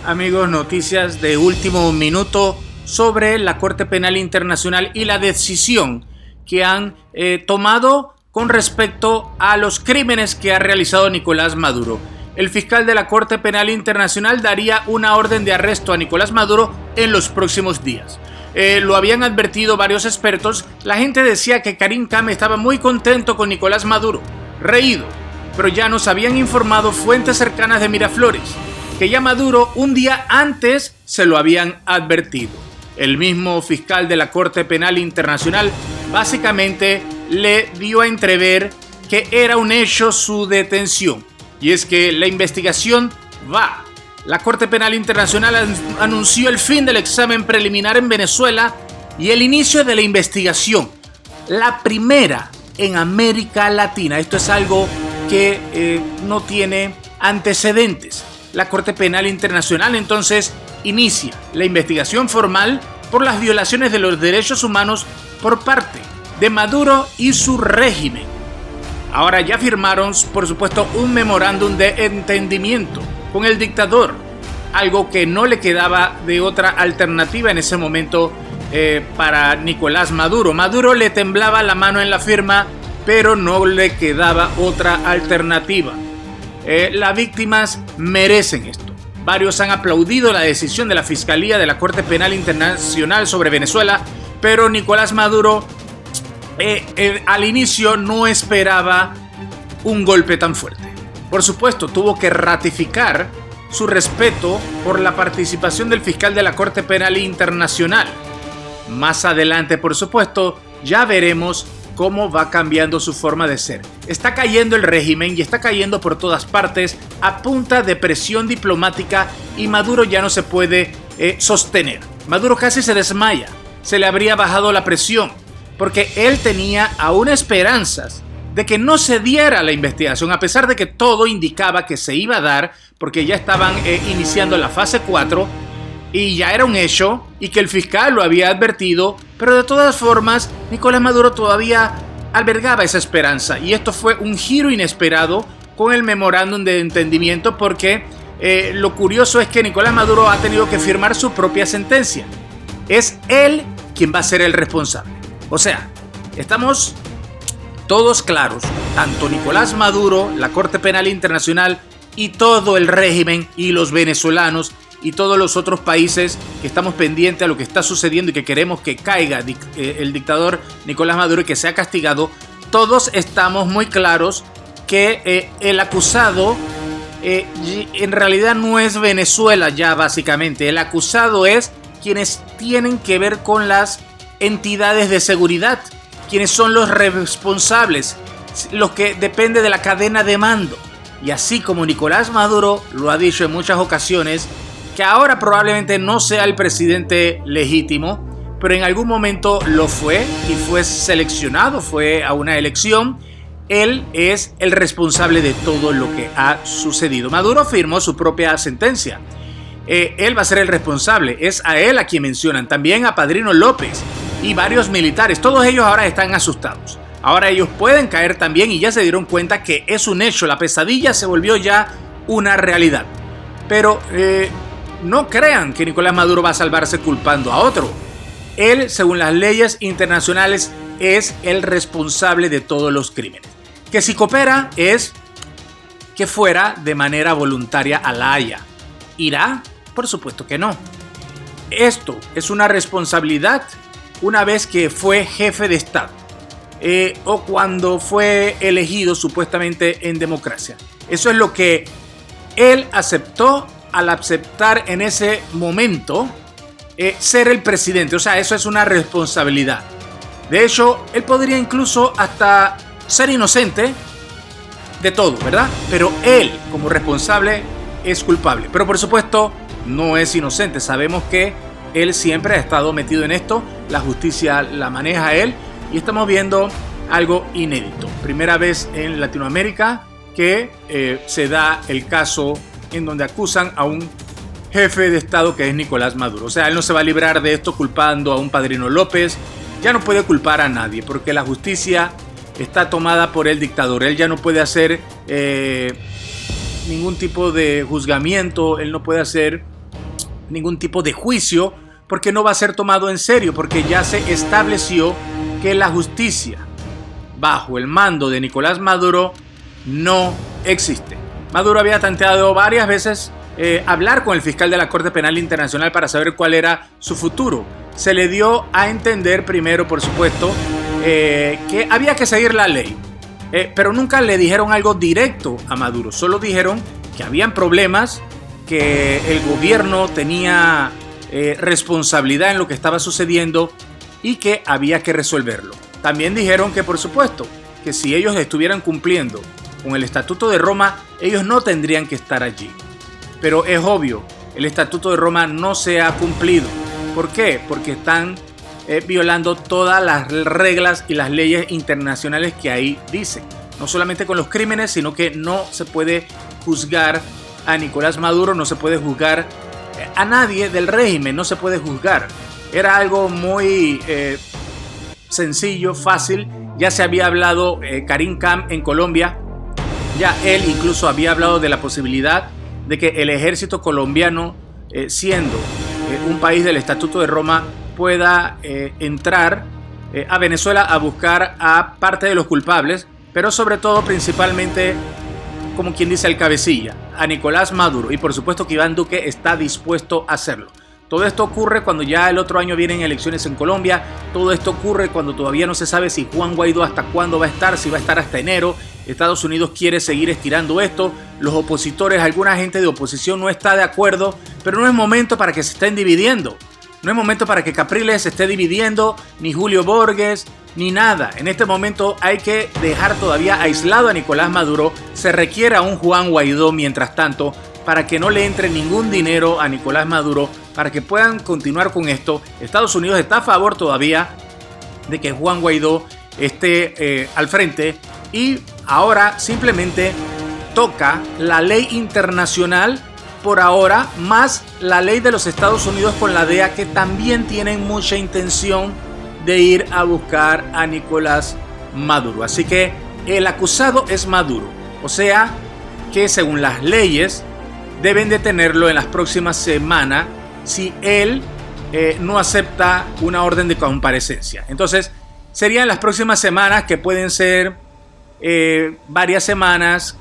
Amigos, noticias de último minuto sobre la Corte Penal Internacional y la decisión que han tomado con respecto a los crímenes que ha realizado Nicolás Maduro. El fiscal de la Corte Penal Internacional daría una orden de arresto a Nicolás Maduro en los próximos días. Lo habían advertido varios expertos. La gente decía que Karim Khan estaba muy contento con Nicolás Maduro, reído, pero ya nos habían informado fuentes cercanas de Miraflores que ya Maduro un día antes se lo habían advertido. El mismo fiscal de la Corte Penal Internacional básicamente le dio a entrever que era un hecho su detención. Y es que la investigación va. La Corte Penal Internacional anunció el fin del examen preliminar en Venezuela y el inicio de la investigación. La primera en América Latina. Esto es algo que no tiene antecedentes. La Corte Penal Internacional entonces inicia la investigación formal por las violaciones de los derechos humanos por parte de Maduro y su régimen. Ahora ya firmaron, por supuesto, un memorándum de entendimiento con el dictador, algo que no le quedaba de otra alternativa en ese momento para Nicolás Maduro. Maduro le temblaba la mano en la firma, pero no le quedaba otra alternativa. Las víctimas merecen esto. Varios han aplaudido la decisión de la Fiscalía de la Corte Penal Internacional sobre Venezuela, pero Nicolás Maduro al inicio no esperaba un golpe tan fuerte. Por supuesto, tuvo que ratificar su respeto por la participación del fiscal de la Corte Penal Internacional. Más adelante, por supuesto, ya veremos cómo va cambiando su forma de ser. Está cayendo el régimen y está cayendo por todas partes a punta de presión diplomática y Maduro ya no se puede sostener. Maduro casi se desmaya, se le habría bajado la presión, porque él tenía aún esperanzas de que no se diera la investigación, a pesar de que todo indicaba que se iba a dar, porque ya estaban iniciando la fase 4 y ya era un hecho y que el fiscal lo había advertido, pero de todas formas Nicolás Maduro todavía albergaba esa esperanza y esto fue un giro inesperado con el memorándum de entendimiento, porque lo curioso es que Nicolás Maduro ha tenido que firmar su propia sentencia. Es él quien va a ser el responsable. O sea, estamos todos claros, tanto Nicolás Maduro, la Corte Penal Internacional y todo el régimen y los venezolanos y todos los otros países que estamos pendientes a lo que está sucediendo y que queremos que caiga el dictador Nicolás Maduro y que sea castigado. Todos estamos muy claros que el acusado en realidad no es Venezuela ya básicamente. El acusado es quienes tienen que ver con las entidades de seguridad, quienes son los responsables, los que dependen de la cadena de mando. Y así como Nicolás Maduro lo ha dicho en muchas ocasiones, que ahora probablemente no sea el presidente legítimo, pero en algún momento lo fue y fue seleccionado, fue a una elección. Él es el responsable de todo lo que ha sucedido. Maduro firmó su propia sentencia. Él va a ser el responsable, es a él a quien mencionan, también a Padrino López y varios militares. Todos ellos ahora están asustados. Ahora ellos pueden caer también y ya se dieron cuenta que es un hecho. La pesadilla se volvió ya una realidad. Pero no crean que Nicolás Maduro va a salvarse culpando a otro. Él, según las leyes internacionales, es el responsable de todos los crímenes. Que si coopera es que fuera de manera voluntaria a La Haya. ¿Irá? Por supuesto que no. Esto es una responsabilidad una vez que fue jefe de Estado o cuando fue elegido supuestamente en democracia. Eso es lo que él aceptó al aceptar en ese momento ser el presidente. O sea, eso es una responsabilidad. De hecho, él podría incluso hasta ser inocente de todo, ¿verdad? Pero él, como responsable, es culpable. Pero por supuesto, no es inocente. Sabemos que él siempre ha estado metido en esto. La justicia la maneja él. Y estamos viendo algo inédito. Primera vez en Latinoamérica que se da el caso en donde acusan a un jefe de Estado que es Nicolás Maduro. O sea, él no se va a librar de esto culpando a un Padrino López. Ya no puede culpar a nadie porque la justicia está tomada por el dictador. Él ya no puede hacer ningún tipo de juzgamiento. Él no puede hacer ningún tipo de juicio, porque no va a ser tomado en serio, porque ya se estableció que la justicia bajo el mando de Nicolás Maduro no existe. Maduro había tanteado varias veces hablar con el fiscal de la Corte Penal Internacional para saber cuál era su futuro. Se le dio a entender primero, por supuesto, que había que seguir la ley, pero nunca le dijeron algo directo a Maduro. Solo dijeron que habían problemas, que el gobierno tenía responsabilidad en lo que estaba sucediendo y que había que resolverlo. También dijeron que, por supuesto, que si ellos estuvieran cumpliendo con el Estatuto de Roma, ellos no tendrían que estar allí. Pero es obvio, el Estatuto de Roma no se ha cumplido. ¿Por qué? Porque están violando todas las reglas y las leyes internacionales que ahí dicen. No solamente con los crímenes, sino que no se puede juzgar a Nicolás Maduro, no se puede juzgar a nadie del régimen, no se puede juzgar. Era algo muy sencillo, fácil. Ya se había hablado Karim Khan en Colombia, ya él incluso había hablado de la posibilidad de que el ejército colombiano, siendo un país del Estatuto de Roma, pueda entrar a Venezuela a buscar a parte de los culpables, pero sobre todo, principalmente, como quien dice, el cabecilla, a Nicolás Maduro. Y por supuesto que Iván Duque está dispuesto a hacerlo. Todo esto ocurre cuando ya el otro año vienen elecciones en Colombia. Todo esto ocurre cuando todavía no se sabe si Juan Guaidó hasta cuándo va a estar, si va a estar hasta enero. Estados Unidos quiere seguir estirando esto. Los opositores, alguna gente de oposición no está de acuerdo, pero no es momento para que se estén dividiendo. No es momento para que Capriles se esté dividiendo, ni Julio Borges, ni nada. En este momento hay que dejar todavía aislado a Nicolás Maduro. Se requiere a un Juan Guaidó mientras tanto para que no le entre ningún dinero a Nicolás Maduro, para que puedan continuar con esto. Estados Unidos está a favor todavía de que Juan Guaidó esté al frente, y ahora simplemente toca la ley internacional por ahora, más la ley de los Estados Unidos con la DEA, que también tienen mucha intención de ir a buscar a Nicolás Maduro. Así que el acusado es Maduro, o sea que según las leyes deben detenerlo en las próximas semanas si él no acepta una orden de comparecencia. Entonces serían las próximas semanas, que pueden ser varias semanas,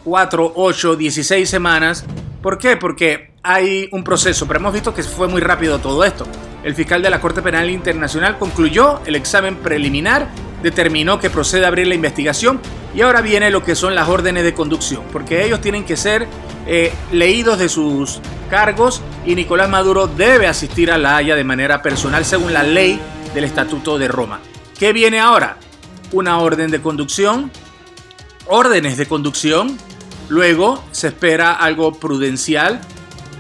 4, 8, 16 semanas. ¿Por qué? Porque hay un proceso, pero hemos visto que fue muy rápido todo esto. El fiscal de la Corte Penal Internacional concluyó el examen preliminar, determinó que procede a abrir la investigación, y ahora viene lo que son las órdenes de conducción, porque ellos tienen que ser leídos de sus cargos, y Nicolás Maduro debe asistir a La Haya de manera personal según la ley del Estatuto de Roma. ¿Qué viene ahora? Una orden de conducción, órdenes de conducción. Luego se espera algo prudencial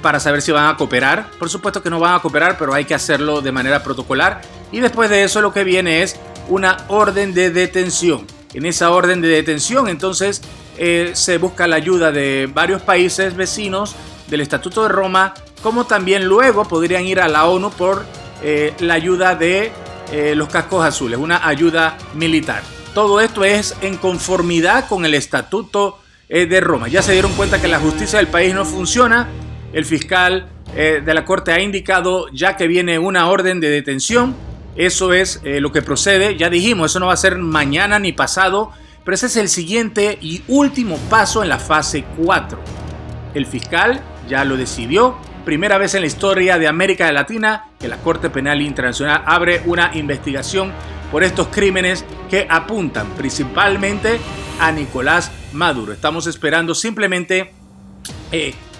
para saber si van a cooperar. Por supuesto que no van a cooperar, pero hay que hacerlo de manera protocolar. Y después de eso lo que viene es una orden de detención. En esa orden de detención entonces se busca la ayuda de varios países vecinos del Estatuto de Roma, como también luego podrían ir a la ONU por la ayuda de los cascos azules, una ayuda militar. Todo esto es en conformidad con el Estatuto de Roma. Ya se dieron cuenta que la justicia del país no funciona. El fiscal de la Corte ha indicado ya que viene una orden de detención. Eso es lo que procede. Ya dijimos, eso no va a ser mañana ni pasado, pero ese es el siguiente y último paso en la fase 4. El fiscal ya lo decidió. Primera vez en la historia de América Latina que la Corte Penal Internacional abre una investigación por estos crímenes que apuntan principalmente a Nicolás Maduro. Estamos esperando simplemente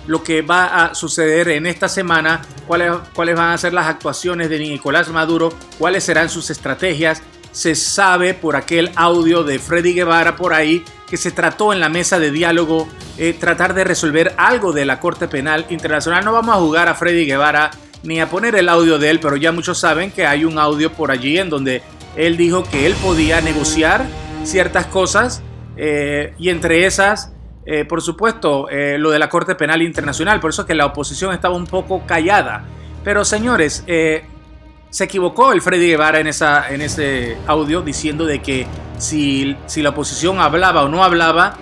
lo que va a suceder en esta semana, cuáles van a ser las actuaciones de Nicolás Maduro, cuáles serán sus estrategias. Se sabe por aquel audio de Freddy Guevara por ahí que se trató en la mesa de diálogo tratar de resolver algo de la Corte Penal Internacional. No vamos a jugar a Freddy Guevara ni a poner el audio de él, pero ya muchos saben que hay un audio por allí en donde él dijo que él podía negociar ciertas cosas, y entre esas, por supuesto, lo de la Corte Penal Internacional. Por eso es que la oposición estaba un poco callada. Pero señores, se equivocó el Freddy Guevara en ese audio diciendo de que si la oposición hablaba o no hablaba,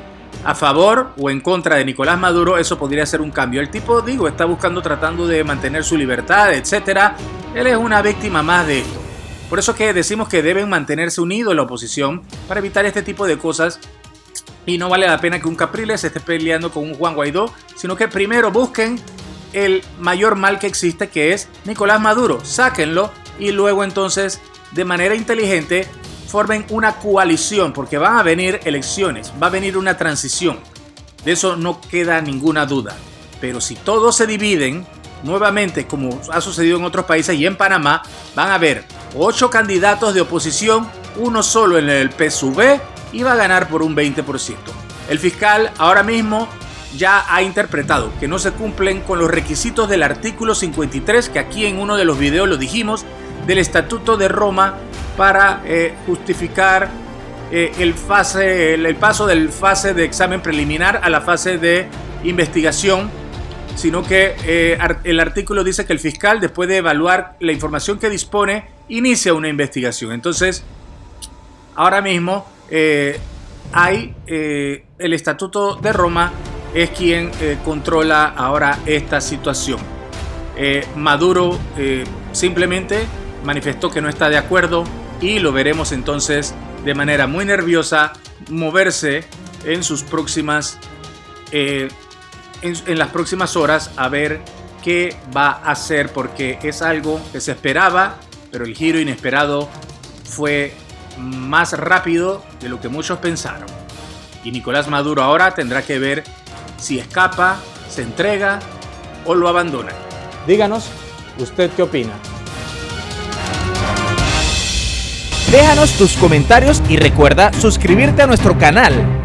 a favor o en contra de Nicolás Maduro, eso podría ser un cambio. El tipo, digo, está tratando de mantener su libertad, etc. Él es una víctima más de esto. Por eso que decimos que deben mantenerse unidos la oposición para evitar este tipo de cosas. Y no vale la pena que un Capriles esté peleando con un Juan Guaidó, sino que primero busquen el mayor mal que existe, que es Nicolás Maduro. Sáquenlo y luego entonces, de manera inteligente, formen una coalición, porque van a venir elecciones, va a venir una transición. De eso no queda ninguna duda. Pero si todos se dividen, nuevamente, como ha sucedido en otros países y en Panamá, van a haber 8 candidatos de oposición, uno solo en el PSUV, y va a ganar por un 20%. El fiscal ahora mismo ya ha interpretado que no se cumplen con los requisitos del artículo 53, que aquí en uno de los videos lo dijimos, del Estatuto de Roma, para justificar el paso del fase de examen preliminar a la fase de investigación, sino que el artículo dice que el fiscal, después de evaluar la información que dispone, inicia una investigación. Entonces, ahora mismo hay el Estatuto de Roma es quien controla ahora esta situación. Maduro simplemente manifestó que no está de acuerdo y lo veremos entonces de manera muy nerviosa moverse en sus próximas en las próximas horas a ver qué va a hacer, porque es algo que se esperaba, pero el giro inesperado fue más rápido de lo que muchos pensaron. Y Nicolás Maduro ahora tendrá que ver si escapa, se entrega o lo abandona. Díganos, ¿usted qué opina? Déjanos tus comentarios y recuerda suscribirte a nuestro canal.